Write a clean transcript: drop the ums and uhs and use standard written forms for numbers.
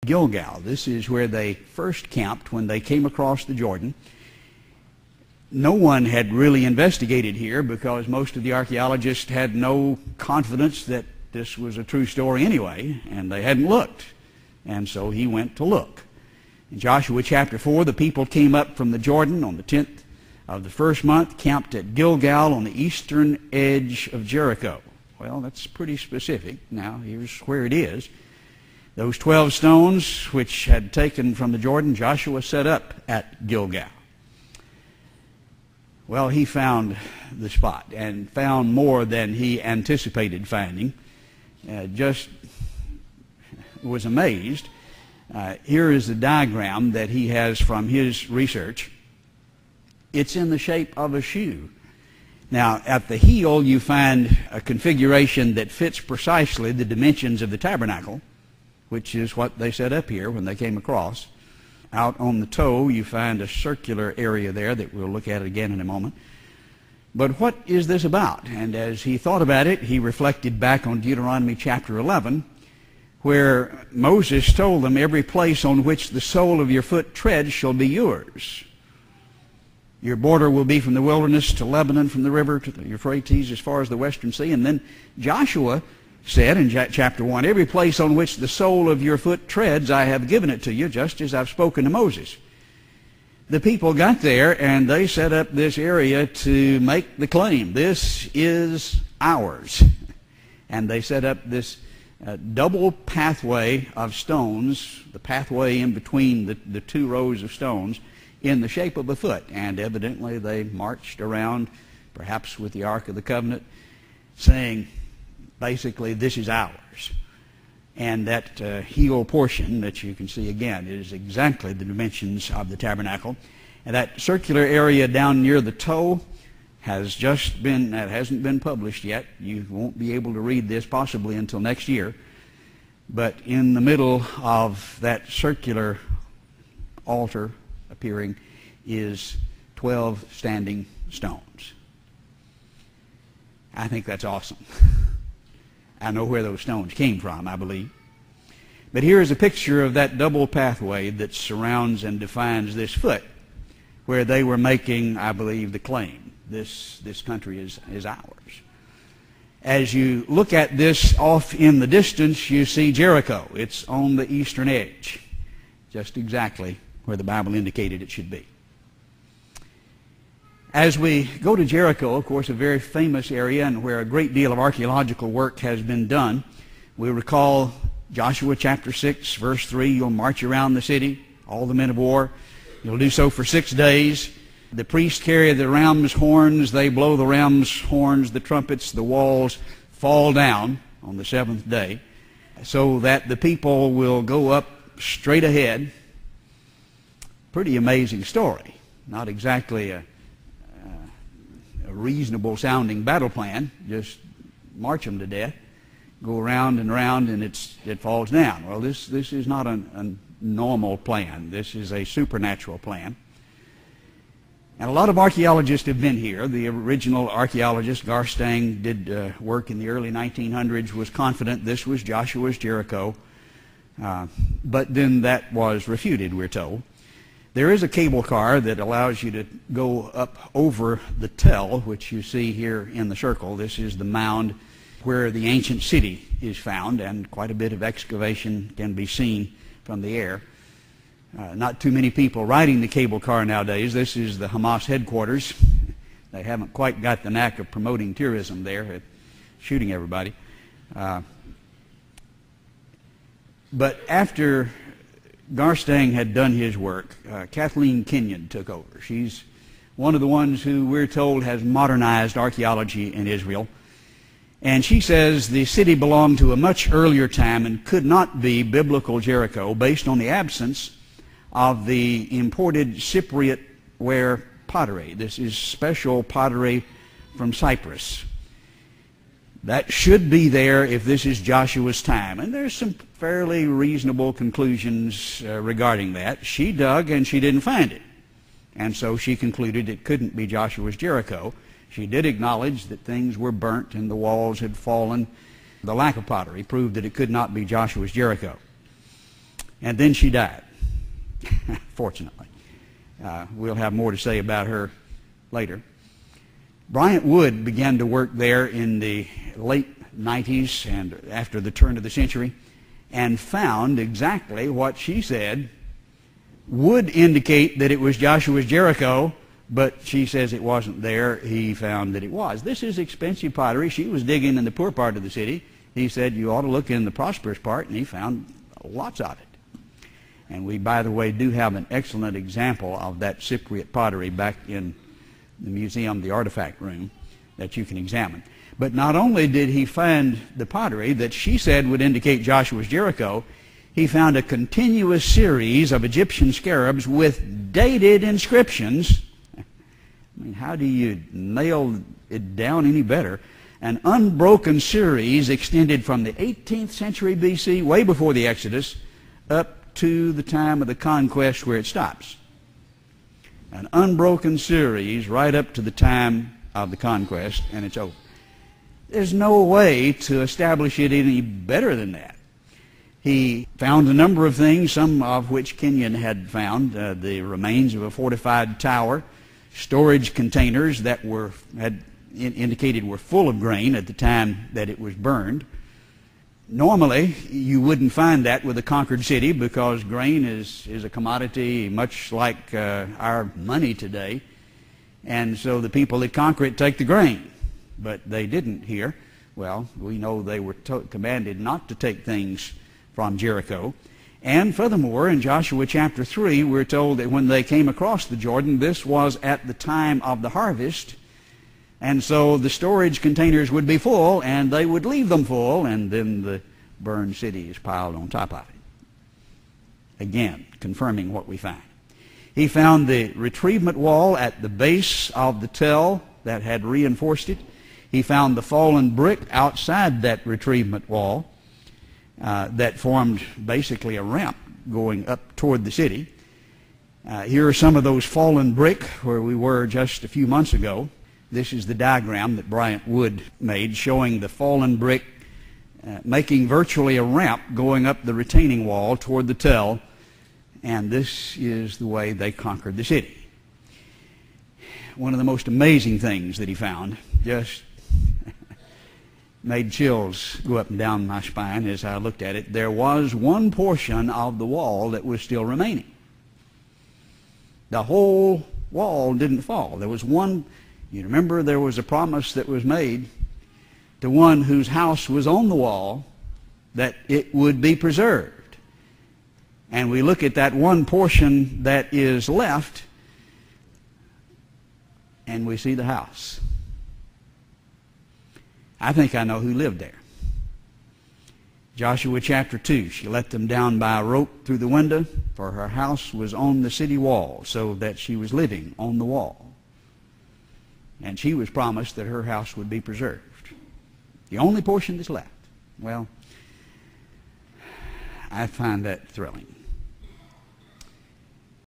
Gilgal. This is where they first camped when they came across the Jordan. No one had really investigated here because most of the archaeologists had no confidence that this was a true story anyway, and they hadn't looked. And so he went to look. In Joshua chapter 4, the people came up from the Jordan on the 10th of the first month, camped at Gilgal on the eastern edge of Jericho. Well, that's pretty specific. Now, here's where it is. Those 12 stones which had taken from the Jordan, Joshua set up at Gilgal. Well, he found the spot and found more than he anticipated finding. Just was amazed. Here is the diagram that he has from his research. It's in the shape of a shoe. Now, at the heel, you find a configuration that fits precisely the dimensions of the tabernacle, which is what they set up here when they came across. Out on the toe, you find a circular area there that we'll look at again in a moment. But what is this about? And as he thought about it, he reflected back on Deuteronomy chapter 11, where Moses told them, every place on which the sole of your foot treads shall be yours. Your border will be from the wilderness to Lebanon, from the river to the Euphrates as far as the western sea. And then Joshua said in chapter 1, every place on which the sole of your foot treads, I have given it to you, just as I've spoken to Moses. The people got there, and they set up this area to make the claim, this is ours. And they set up this double pathway of stones, the pathway in between the two rows of stones, in the shape of a foot. And evidently they marched around, perhaps with the Ark of the Covenant, saying, basically, this is ours. And that heel portion that you can see again is exactly the dimensions of the tabernacle. And that circular area down near the toe has just been, that hasn't been published yet. You won't be able to read this possibly until next year. But in the middle of that circular altar appearing is 12 standing stones. I think that's awesome. I know where those stones came from, I believe. But here is a picture of that double pathway that surrounds and defines this foot, where they were making, I believe, the claim. This country is ours. As you look at this off in the distance, you see Jericho. It's on the eastern edge, just exactly where the Bible indicated it should be. As we go to Jericho, of course, a very famous area and where a great deal of archaeological work has been done, we recall Joshua chapter 6, verse 3, you'll march around the city, all the men of war. You'll do so for 6 days. The priests carry the ram's horns. They blow the ram's horns, the trumpets, the walls fall down on the seventh day so that the people will go up straight ahead. Pretty amazing story. Not exactly a reasonable sounding battle plan. Just march them to death, go around and around, and it falls down. Well, this is not a normal plan. This is a supernatural plan. And a lot of archaeologists have been here. The original archaeologist, Garstang, did work in the early 1900s, was confident this was Joshua's Jericho. But then that was refuted, we're told. There is a cable car that allows you to go up over the tell, which you see here in the circle. This is the mound where the ancient city is found, and quite a bit of excavation can be seen from the air. Not too many people riding the cable car nowadays. This is the Hamas headquarters. They haven't quite got the knack of promoting tourism there, shooting everybody. But after Garstang had done his work, Kathleen Kenyon took over. She's one of the ones who we're told has modernized archaeology in Israel. And she says the city belonged to a much earlier time and could not be biblical Jericho based on the absence of the imported Cypriot ware pottery. This is special pottery from Cyprus. That should be there if this is Joshua's time. And there's some fairly reasonable conclusions regarding that. She dug and she didn't find it. And so she concluded it couldn't be Joshua's Jericho. She did acknowledge that things were burnt and the walls had fallen. The lack of pottery proved that it could not be Joshua's Jericho. And then she died, fortunately. We'll have more to say about her later. Bryant Wood began to work there in the late 90s and after the turn of the century, and found exactly what she said would indicate that it was Joshua's Jericho, but she says it wasn't there. He found that it was. This is expensive pottery. She was digging in the poor part of the city. He said, you ought to look in the prosperous part, and he found lots of it. And we, by the way, do have an excellent example of that Cypriot pottery back in the museum, the artifact room, that you can examine. But not only did he find the pottery that she said would indicate Joshua's Jericho, he found a continuous series of Egyptian scarabs with dated inscriptions. I mean, how do you nail it down any better? An unbroken series extended from the 18th century BC, way before the Exodus, up to the time of the conquest where it stops. An unbroken series right up to the time of the conquest, and it's over. There's no way to establish it any better than that. He found a number of things, some of which Kenyon had found, the remains of a fortified tower, storage containers that had indicated were full of grain at the time that it was burned. Normally, you wouldn't find that with a conquered city because grain is a commodity much like our money today. And so the people that conquer it take the grain. But they didn't here. Well, we know they were commanded not to take things from Jericho. And furthermore, in Joshua chapter 3, we're told that when they came across the Jordan, this was at the time of the harvest. And so the storage containers would be full, and they would leave them full, and then the burned city is piled on top of it. Again, confirming what we find. He found the retrievement wall at the base of the tell that had reinforced it. He found the fallen brick outside that retrievement wall that formed basically a ramp going up toward the city. Here are some of those fallen brick where we were just a few months ago. This is the diagram that Bryant Wood made showing the fallen brick making virtually a ramp going up the retaining wall toward the tell, and this is the way they conquered the city. One of the most amazing things that he found, just made chills go up and down my spine as I looked at it. There was one portion of the wall that was still remaining. The whole wall didn't fall. There was one, you remember there was a promise that was made to one whose house was on the wall that it would be preserved. And we look at that one portion that is left, and we see the house. I think I know who lived there. Joshua chapter 2, she let them down by a rope through the window, for her house was on the city wall, so that she was living on the wall. And she was promised that her house would be preserved. The only portion that's left. Well, I find that thrilling.